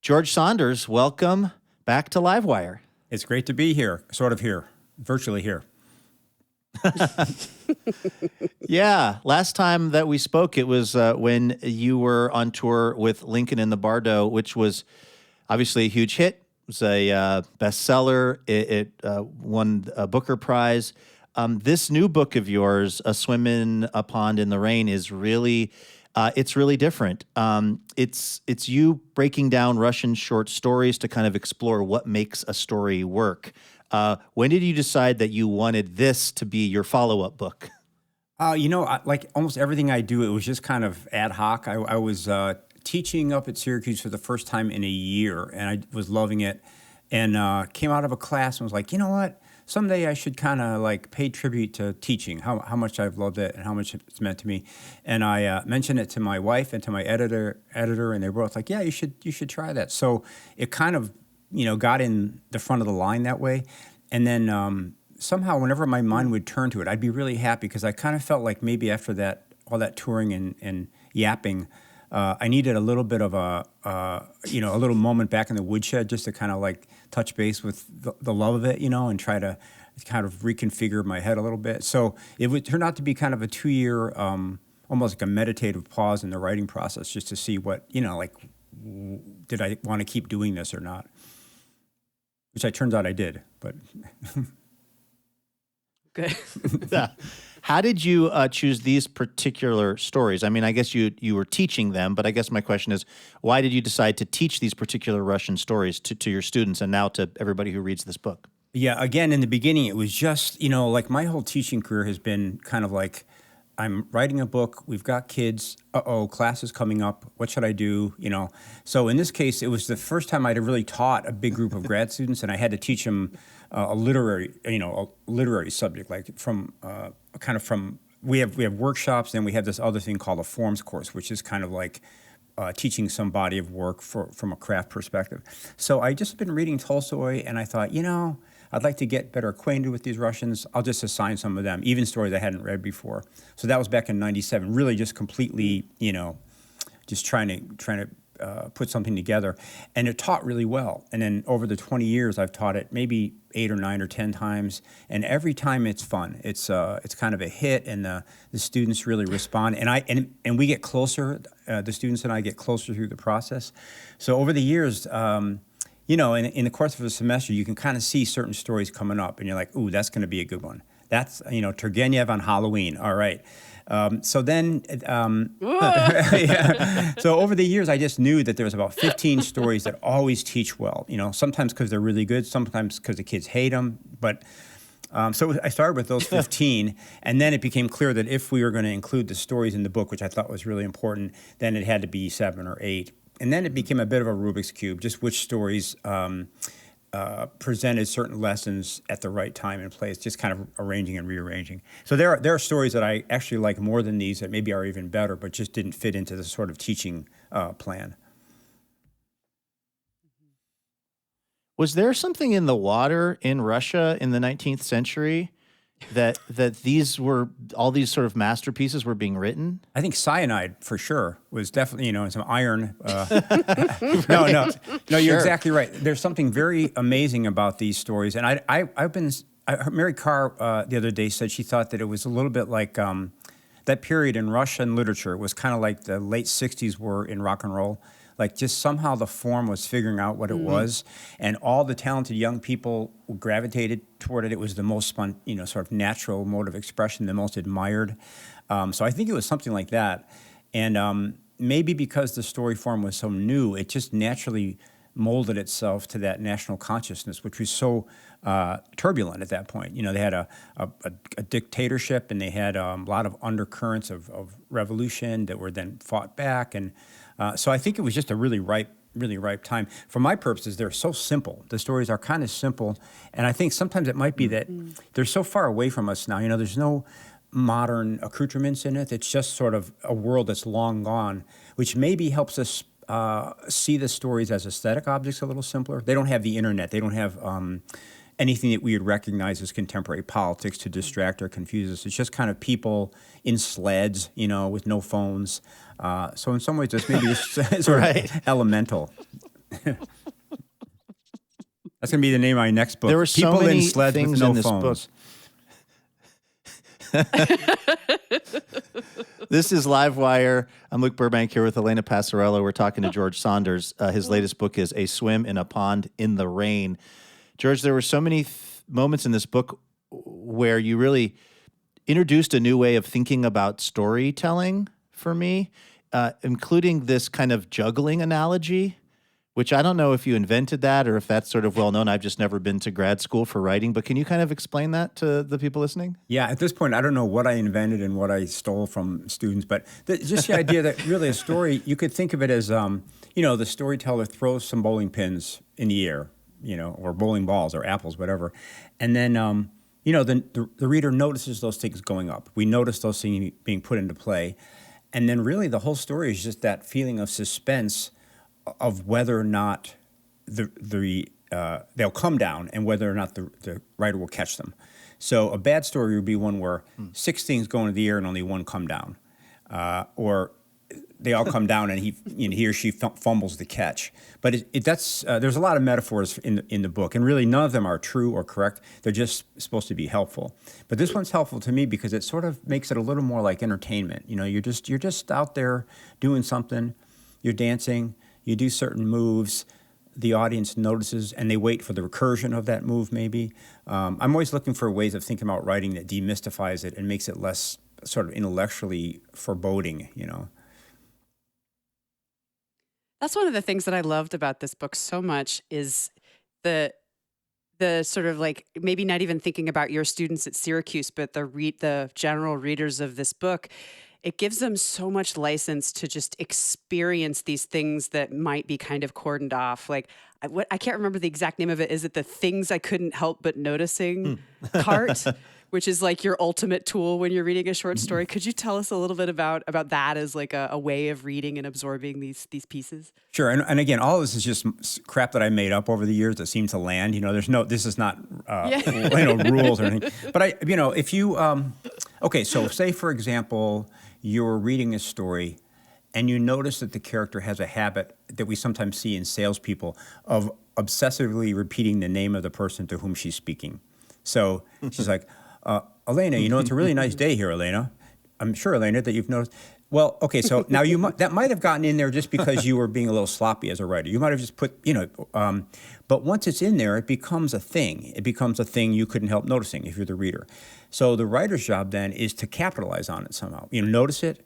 George Saunders, welcome back to Livewire. It's great to be here, sort of here, virtually here. Yeah, last time that we spoke, it was when you were on tour with Lincoln in the Bardo, which was obviously a huge hit. It was a bestseller. It won a Booker Prize. This new book of yours, A Swim in a Pond in the Rain, is really it's really different. It's you breaking down Russian short stories to kind of explore what makes a story work. When did you decide that you wanted this to be your follow-up book? Like almost everything I do, it was just kind of ad hoc. I was teaching up at Syracuse for the first time in a year, and I was loving it. And came out of a class and was like, you know what? Someday I should kind of like pay tribute to teaching, how much I've loved it and how much it's meant to me. And I mentioned it to my wife and to my editor, and they were both like, yeah, you should try that. So it kind of, got in the front of the line that way. And then somehow whenever my mind would turn to it, I'd be really happy because I kind of felt like maybe after all that touring and yapping, I needed a little bit of a little moment back in the woodshed just to kind of like touch base with the love of it, and try to kind of reconfigure my head a little bit. So it would turn out to be kind of a 2-year, almost like a meditative pause in the writing process just to see what, did I want to keep doing this or not? Which it turns out I did, but... Okay. Yeah. How did you choose these particular stories? I mean, I guess you were teaching them, but I guess my question is, why did you decide to teach these particular Russian stories to your students and now to everybody who reads this book? Yeah, again, in the beginning, it was just, like my whole teaching career has been kind of like, I'm writing a book, we've got kids, class is coming up, what should I do, So in this case, it was the first time I'd really taught a big group of grad students, and I had to teach them a literary subject, like we have workshops, and we have this other thing called a forms course, which is kind of like teaching some body of work from a craft perspective. So I just been reading Tolstoy, and I thought, I'd like to get better acquainted with these Russians. I'll just assign some of them, even stories I hadn't read before. So that was back in '97, really just completely, just trying to put something together. And it taught really well. And then over the 20 years, I've taught it maybe 8 or 9 or 10 times. And every time it's fun. It's kind of a hit, and the students really respond. And we get closer, the students and I get closer through the process. So over the years, in the course of a semester, you can kind of see certain stories coming up, and you're like, ooh, that's going to be a good one. That's, Turgenev on Halloween. All right. So then, yeah. So over the years, I just knew that there was about 15 stories that always teach well, sometimes because they're really good, sometimes because the kids hate them. But so I started with those 15, and then it became clear that if we were going to include the stories in the book, which I thought was really important, then it had to be 7 or 8. And then it became a bit of a Rubik's Cube, just which stories presented certain lessons at the right time and place, just kind of arranging and rearranging. So there are stories that I actually like more than these that maybe are even better, but just didn't fit into the sort of teaching plan. Was there something in the water in Russia in the 19th century that all these sort of masterpieces were being written? I think cyanide for sure was definitely, and some iron. No, you're exactly right. There's something very amazing about these stories. And I heard Mary Carr the other day said she thought that it was a little bit like that period in Russian literature was kind of like the late 60s were in rock and roll. Like just somehow the form was figuring out what it was, and all the talented young people gravitated toward it. It was the most fun, sort of natural mode of expression, the most admired. So I think it was something like that. And maybe because the story form was so new, it just naturally molded itself to that national consciousness, which was so turbulent at that point. They had a dictatorship, and they had a lot of undercurrents of revolution that were then fought back. And so I think it was just a really ripe time. For my purposes, they're so simple. The stories are kind of simple. And I think sometimes it might be that they're so far away from us now. There's no modern accoutrements in it. It's just sort of a world that's long gone, which maybe helps us see the stories as aesthetic objects a little simpler. They don't have the internet. They don't have anything that we would recognize as contemporary politics to distract or confuse us. It's just kind of people in sleds, with no phones. So in some ways, it's maybe just sort of elemental. That's going to be the name of my next book. There were so People many in sleds things with no in this phones. book. This is Livewire. I'm Luke Burbank here with Elena Passarello. We're talking to George Saunders. His latest book is A Swim in a Pond in the Rain. George, there were so many moments in this book where you really introduced a new way of thinking about storytelling for me, including this kind of juggling analogy, which I don't know if you invented that or if that's sort of well known. I've just never been to grad school for writing, but can you kind of explain that to the people listening? Yeah, at this point, I don't know what I invented and what I stole from students, but just the idea that really a story, you could think of it as, the storyteller throws some bowling pins in the air, or bowling balls or apples, whatever. And then, the reader notices those things going up. We notice those things being put into play. And then really the whole story is just that feeling of suspense of whether or not they'll come down and whether or not the writer will catch them. So a bad story would be one where 6 things go into the air and only 1 come down, or they all come down and he or she fumbles the catch. But there's a lot of metaphors in the book, and really none of them are true or correct. They're just supposed to be helpful. But this one's helpful to me because it sort of makes it a little more like entertainment. You're just out there doing something, you're dancing. You do certain moves, the audience notices, and they wait for the recursion of that move, maybe. I'm always looking for ways of thinking about writing that demystifies it and makes it less sort of intellectually foreboding, That's one of the things that I loved about this book so much is the sort of like maybe not even thinking about your students at Syracuse, but the general readers of this book. It gives them so much license to just experience these things that might be kind of cordoned off. Like, I can't remember the exact name of it. Is it the things I couldn't help but noticing cart, which is like your ultimate tool when you're reading a short story? Could you tell us a little bit about that as like a way of reading and absorbing these pieces? Sure. And again, all this is just crap that I made up over the years that seemed to land. This is not rules or anything. But if you okay, so say for example, you're reading a story and you notice that the character has a habit that we sometimes see in salespeople of obsessively repeating the name of the person to whom she's speaking. So she's like, Elena, it's a really nice day here, Elena. I'm sure, Elena, that you've noticed. Well, okay, so now that might have gotten in there just because you were being a little sloppy as a writer. You might have just put, but once it's in there, it becomes a thing. It becomes a thing you couldn't help noticing if you're the reader. So the writer's job then is to capitalize on it somehow. Notice it,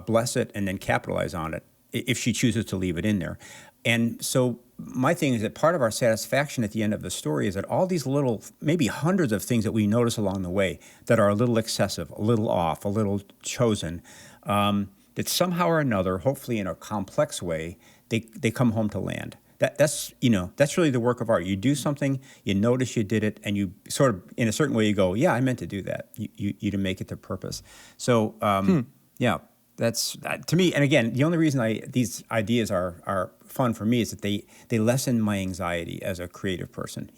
bless it, and then capitalize on it if she chooses to leave it in there. And so my thing is that part of our satisfaction at the end of the story is that all these little, maybe hundreds of things that we notice along the way that are a little excessive, a little off, a little chosen, that somehow or another, hopefully in a complex way, they come home to land. That's really the work of art. You do something, you notice you did it, and you sort of, in a certain way, you go, yeah, I meant to do that. You to make it to purpose. So, yeah, that's to me. And again, the only reason these ideas are fun for me is that they lessen my anxiety as a creative person.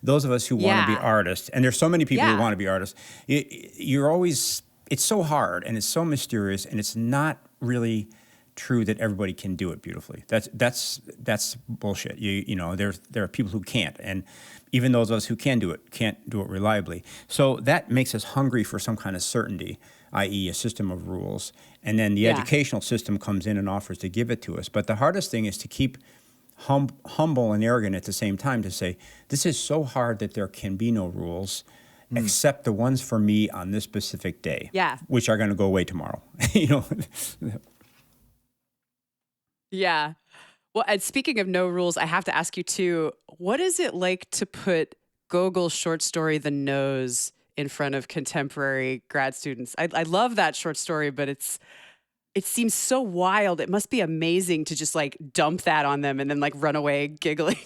Those of us who want to be artists, and there's so many people who want to be artists, you're always, it's so hard and it's so mysterious, and it's not really true that everybody can do it beautifully. That's bullshit. There are people who can't, and even those of us who can do it can't do it reliably. So that makes us hungry for some kind of certainty, i.e. a system of rules. And then the educational system comes in and offers to give it to us. But the hardest thing is to keep humble and arrogant at the same time, to say, this is so hard that there can be no rules except the ones for me on this specific day, which are going to go away tomorrow. Yeah. Well, and speaking of no rules, I have to ask you too, what is it like to put Gogol's short story, The Nose, in front of contemporary grad students? I love that short story, but it seems so wild. It must be amazing to just like dump that on them and then like run away giggling.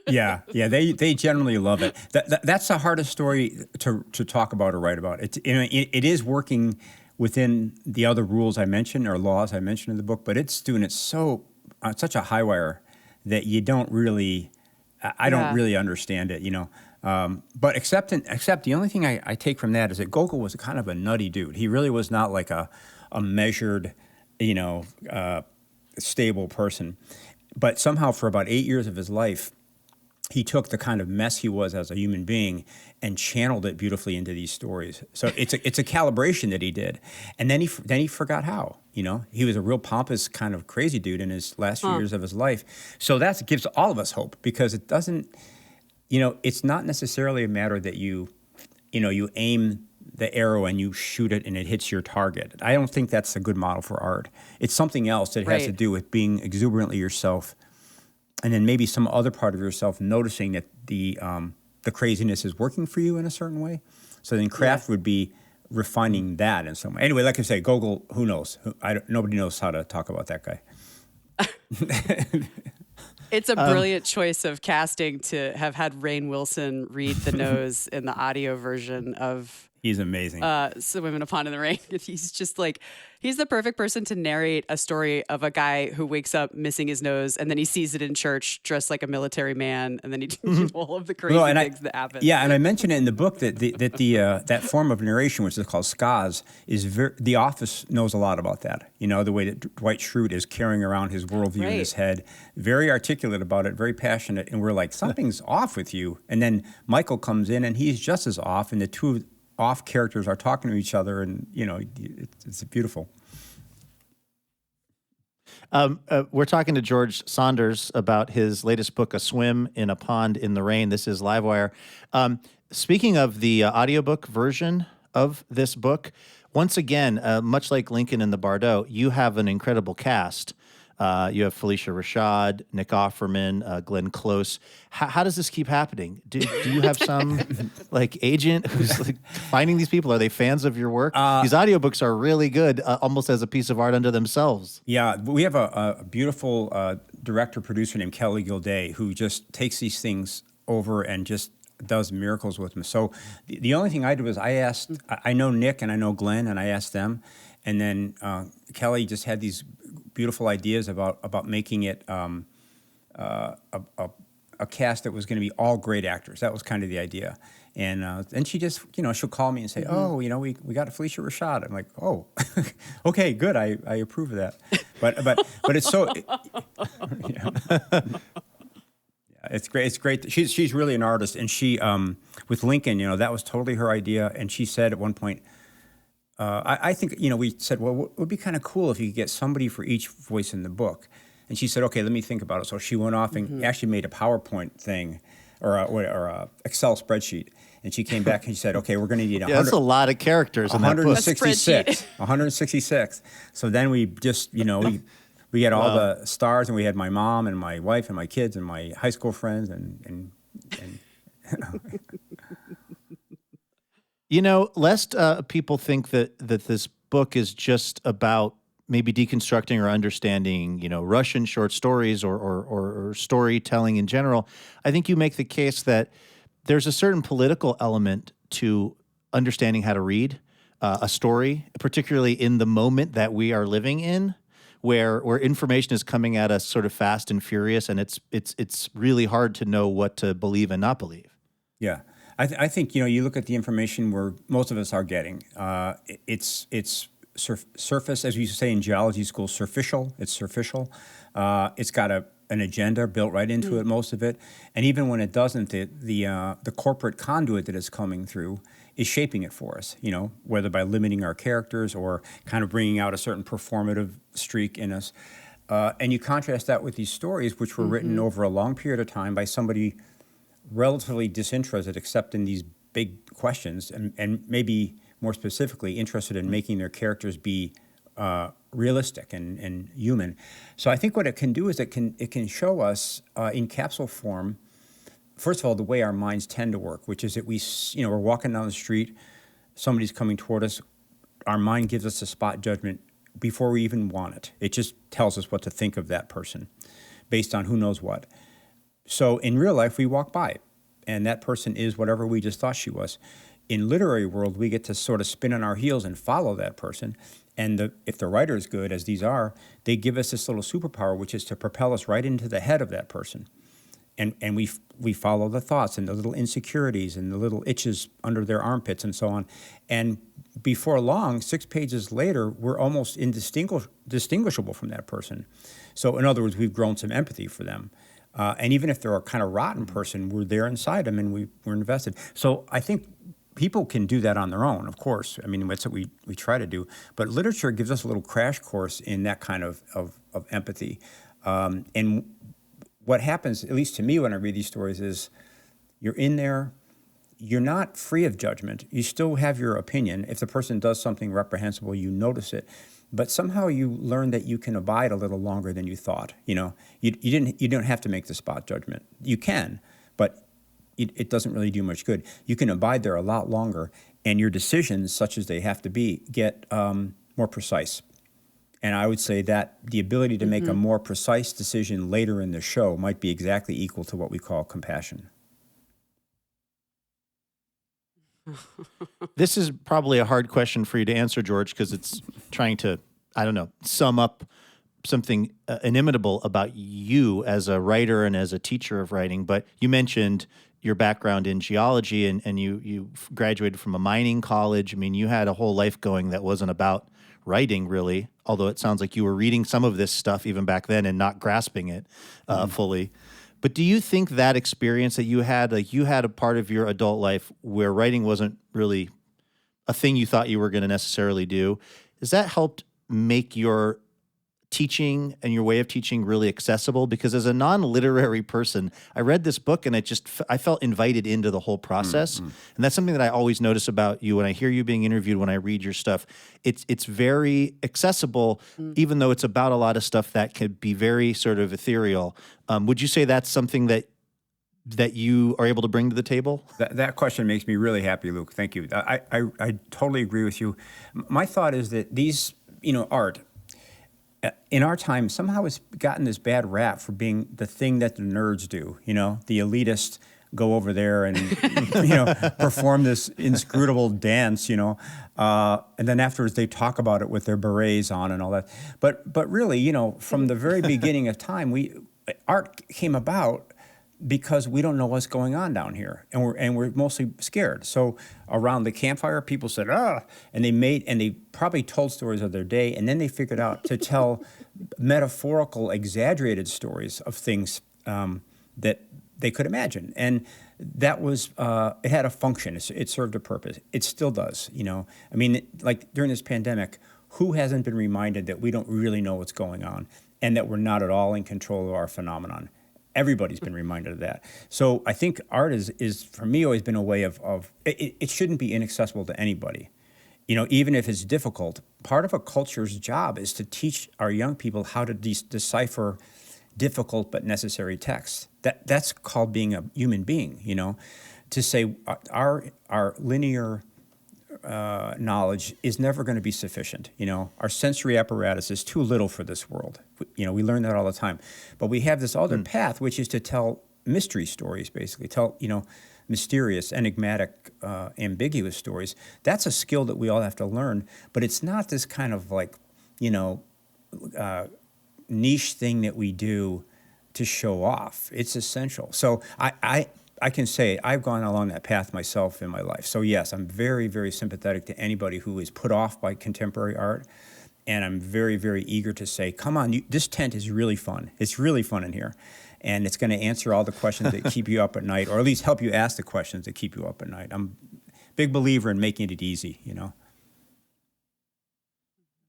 Yeah, they generally love it. That's the hardest story to talk about or write about. It is working within the other rules I mentioned or laws I mentioned in the book, but it's doing it so on such a high wire that you don't really, I don't really understand it, But except the only thing I take from that is that Gogol was kind of a nutty dude. He really was not like a measured, stable person. but somehow for about 8 years of his life, he took the kind of mess he was as a human being and channeled it beautifully into these stories. So it's a calibration that he did, and then he forgot how. He was a real pompous kind of crazy dude in his last few years of his life. So that gives all of us hope, because it doesn't. It's not necessarily a matter that you aim the arrow and you shoot it and it hits your target. I don't think that's a good model for art. It's something else that has to do with being exuberantly yourself. And then maybe some other part of yourself noticing that the craziness is working for you in a certain way. So then craft would be refining that in some way. Anyway, like I say, Gogol, who knows? Nobody knows how to talk about that guy. It's a brilliant choice of casting to have had Rainn Wilson read The Nose in the audio version of... He's amazing. Swimming a Pond in the Rain. He's just he's the perfect person to narrate a story of a guy who wakes up missing his nose, and then he sees it in church dressed like a military man, and then he does all of the crazy things that happen. Yeah, and I mentioned it in the book that that form of narration, which is called skaz, The Office knows a lot about that. The way that Dwight Schrute is carrying around his worldview in his head, very articulate about it, very passionate, and we're like, something's off with you. And then Michael comes in, and he's just as off, and the two off characters are talking to each other, and it's beautiful. We're talking to George Saunders about his latest book, A Swim in a Pond in the Rain. This is Livewire. Speaking of the audiobook version of this book, once again, much like Lincoln in the Bardo, you have an incredible cast. You have Felicia Rashad, Nick Offerman, Glenn Close. How does this keep happening? Do you have some agent who's finding these people? Are they fans of your work? These audiobooks are really good, almost as a piece of art unto themselves. Yeah, we have a beautiful director-producer named Kelly Gilday who just takes these things over and just does miracles with them. So the only thing I did was I know Nick and I know Glenn, and I asked them. And then Kelly just had these beautiful ideas about making it a cast that was going to be all great actors. That was kind of the idea. And then she just, she'll call me and say, we got a Felicia Rashad. I'm like, oh, okay, good. I approve of that. But it's so, it's great. It's great. She's really an artist. And she, with Lincoln, that was totally her idea. And she said at one point, I think, we said, well, it would be kind of cool if you could get somebody for each voice in the book. And she said, okay, let me think about it. So she went off and actually made a PowerPoint thing or a Excel spreadsheet. And she came back and she said, okay, we're going to need 100. That's a lot of characters in that book. 166. 166. So then we just, we had all the stars, and we had my mom and my wife and my kids and my high school friends and lest people think that this book is just about maybe deconstructing or understanding, Russian short stories or storytelling in general, I think you make the case that there's a certain political element to understanding how to read a story, particularly in the moment that we are living in, where information is coming at us sort of fast and furious, and it's really hard to know what to believe and not believe. Yeah. I think, you look at the information where most of us are getting. It's surface, as we used to say in geology school, superficial. It's superficial. It's got an agenda built right into it, most of it. And even when it doesn't, the corporate conduit that is coming through is shaping it for us, whether by limiting our characters or kind of bringing out a certain performative streak in us. And you contrast that with these stories, which were written over a long period of time by somebody relatively disinterested, except in these big questions, and maybe more specifically interested in making their characters be realistic and human. So I think what it can do is it can show us in capsule form, first of all, the way our minds tend to work, which is that we're walking down the street, somebody's coming toward us, our mind gives us a spot judgment before we even want it. It just tells us what to think of that person based on who knows what. So in real life, we walk by, and that person is whatever we just thought she was. In literary world, we get to sort of spin on our heels and follow that person. And if the writer is good, as these are, they give us this little superpower, which is to propel us right into the head of that person. And we follow the thoughts and the little insecurities and the little itches under their armpits and so on. And before long, 6 pages later, we're almost indistinguishable from that person. So in other words, we've grown some empathy for them. And even if they're a kind of rotten person, we're there inside them and we're invested. So I think people can do that on their own, of course. I mean, that's what we try to do. But literature gives us a little crash course in that kind of empathy. And what happens, at least to me when I read these stories, is you're in there, you're not free of judgment. You still have your opinion. If the person does something reprehensible, you notice it. But somehow you learn that you can abide a little longer than you thought. You know, you don't have to make the spot judgment. You can, but it doesn't really do much good. You can abide there a lot longer, and your decisions, such as they have to be, get more precise. And I would say that the ability to make a more precise decision later in the show might be exactly equal to what we call compassion. This is probably a hard question for you to answer, George, because it's trying to, I don't know, sum up something inimitable about you as a writer and as a teacher of writing. But you mentioned your background in geology and you graduated from a mining college. I mean, you had a whole life going that wasn't about writing, really, although it sounds like you were reading some of this stuff even back then and not grasping it fully. But do you think that experience that you had, like you had a part of your adult life where writing wasn't really a thing you thought you were going to necessarily do, has that helped make your teaching and your way of teaching really accessible? Because as a non-literary person, I read this book and I felt invited into the whole process. And that's something that I always notice about you when I hear you being interviewed, when I read your stuff. It's very accessible, even though it's about a lot of stuff that could be very sort of ethereal. Would you say that's something that you are able to bring to the table? That question makes me really happy, Luke. Thank you. I totally agree with you. My thought is that these, art, in our time, somehow it's gotten this bad rap for being the thing that the nerds do. The elitists go over there and, perform this inscrutable dance, and then afterwards they talk about it with their berets on and all that. But really, from the very beginning of time, art came about because we don't know what's going on down here, and we're mostly scared. So around the campfire, people said, and they probably told stories of their day, and then they figured out to tell metaphorical, exaggerated stories of things that they could imagine. And that was, it had a function. It served a purpose. It still does, I mean, like during this pandemic, who hasn't been reminded that we don't really know what's going on and that we're not at all in control of our phenomenon? Everybody's been reminded of that. So I think art is for me always been a way of it shouldn't be inaccessible to anybody. Even if it's difficult, part of a culture's job is to teach our young people how to decipher difficult but necessary texts. That's called being a human being, to say our linear knowledge is never going to be sufficient. Our sensory apparatus is too little for this world. We learn that all the time. But we have this other path, which is to tell mystery stories, basically. Tell, mysterious, enigmatic, ambiguous stories. That's a skill that we all have to learn. But it's not this kind of like, niche thing that we do to show off. It's essential. So I can say I've gone along that path myself in my life. So yes, I'm very, very sympathetic to anybody who is put off by contemporary art. And I'm very, very eager to say, come on, this tent is really fun. It's really fun in here. And it's going to answer all the questions that keep you up at night, or at least help you ask the questions that keep you up at night. I'm a big believer in making it easy,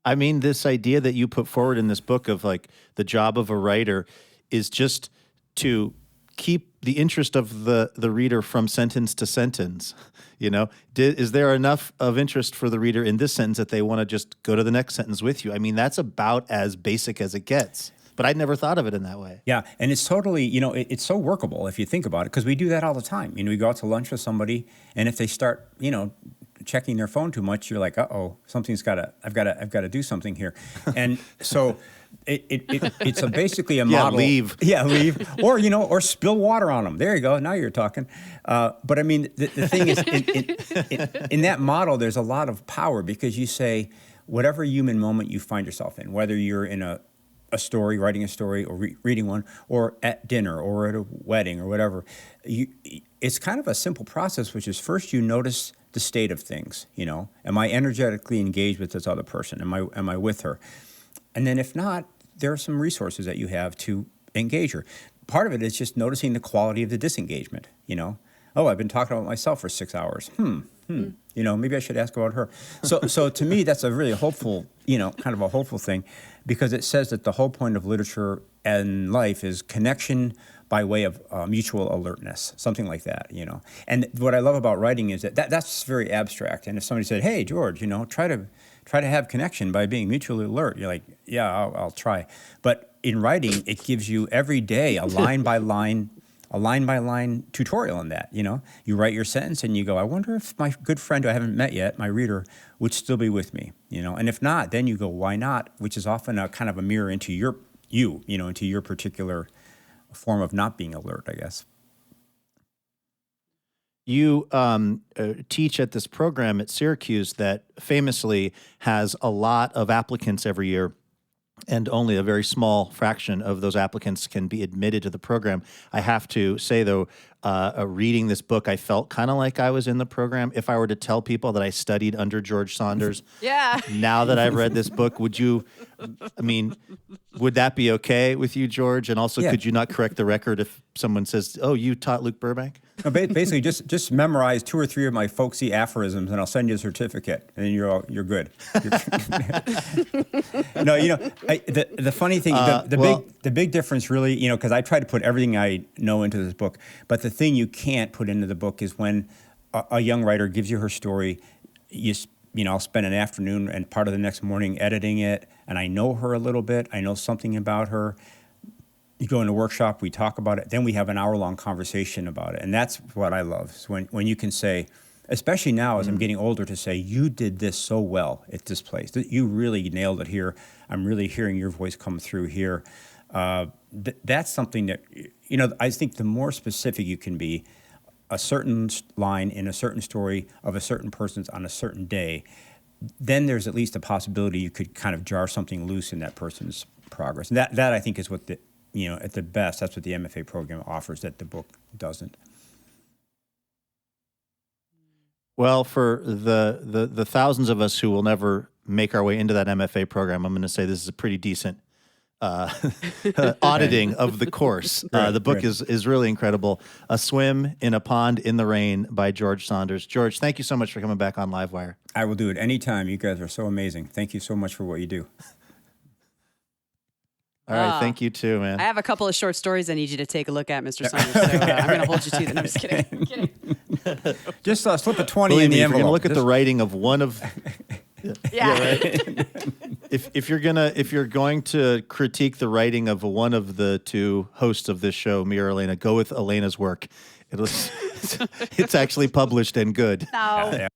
I mean, this idea that you put forward in this book of like the job of a writer is just to keep the interest of the reader from sentence to sentence. Is there enough of interest for the reader in this sentence that they want to just go to the next sentence with you? I mean, that's about as basic as it gets. But I'd never thought of it in that way. Yeah, and it's totally, it's so workable if you think about it, because we do that all the time. We go out to lunch with somebody, and if they start, checking their phone too much, you're like, I've got to do something here. And so it's basically a model. Leave. Yeah, leave. Or spill water on them. There you go. Now you're talking. But I mean, the thing is, in that model, there's a lot of power, because you say, whatever human moment you find yourself in, whether you're in a story, writing a story, or reading one, or at dinner, or at a wedding, or whatever, it's kind of a simple process, which is first you notice the state of things. Am I energetically engaged with this other person? Am I with her? And then if not, there are some resources that you have to engage her. Part of it is just noticing the quality of the disengagement, Oh, I've been talking about myself for 6 hours. Maybe I should ask about her. So to me, that's a really hopeful, kind of a hopeful thing, because it says that the whole point of literature and life is connection by way of mutual alertness, something like that, And what I love about writing is that's very abstract. And if somebody said, "Hey, George, try to have connection by being mutually alert," you're like, "Yeah, I'll try." But in writing, it gives you every day a line by line tutorial on that. You write your sentence and you go, "I wonder if my good friend who I haven't met yet, my reader, would still be with me." And if not, then you go, "Why not?" Which is often a kind of a mirror into into your particular form of not being alert, I guess. You teach at this program at Syracuse that famously has a lot of applicants every year, and only a very small fraction of those applicants can be admitted to the program. I have to say, though, reading this book, I felt kind of like I was in the program. If I were to tell people that I studied under George Saunders, Yeah. now that I've read this book, would that be okay with you, George? And also, Yeah. could you not correct the record if someone says, "Oh, you taught Luke Burbank"? No, basically, just memorize 2 or 3 of my folksy aphorisms, and I'll send you a certificate, and then you're good. No, the funny thing, the big difference, really, because I try to put everything I know into this book, but the thing you can't put into the book is when a young writer gives you her story. I'll spend an afternoon and part of the next morning editing it, and I know her a little bit. I know something about her. You go in a workshop, we talk about it, then we have an hour-long conversation about it. And that's what I love, is when you can say, especially now as I'm getting older, to say, "You did this so well at this place. You really nailed it here. I'm really hearing your voice come through here." That's something that, I think the more specific you can be, a certain line in a certain story of a certain person's on a certain day, then there's at least a possibility you could kind of jar something loose in that person's progress. And that I think is what at the best, that's what the MFA program offers that the book doesn't. Well, for the thousands of us who will never make our way into that MFA program, I'm going to say this is a pretty decent auditing of the course. The book is really incredible. A Swim in a Pond in the Rain by George Saunders. George, thank you so much for coming back on Livewire. I will do it anytime. You guys are so amazing. Thank you so much for what you do. All right, thank you too, man. I have a couple of short stories I need you to take a look at, Mr. Saunders. So I'm going to hold you to them. I'm just kidding. I'm kidding. Just slip a 20 Believe in me, the if you're envelope. gonna look at the writing of one of, Yeah. if you're going to critique the writing of one of the two hosts of this show, me or Elena, go with Elena's work. It's actually published and good. No. Yeah.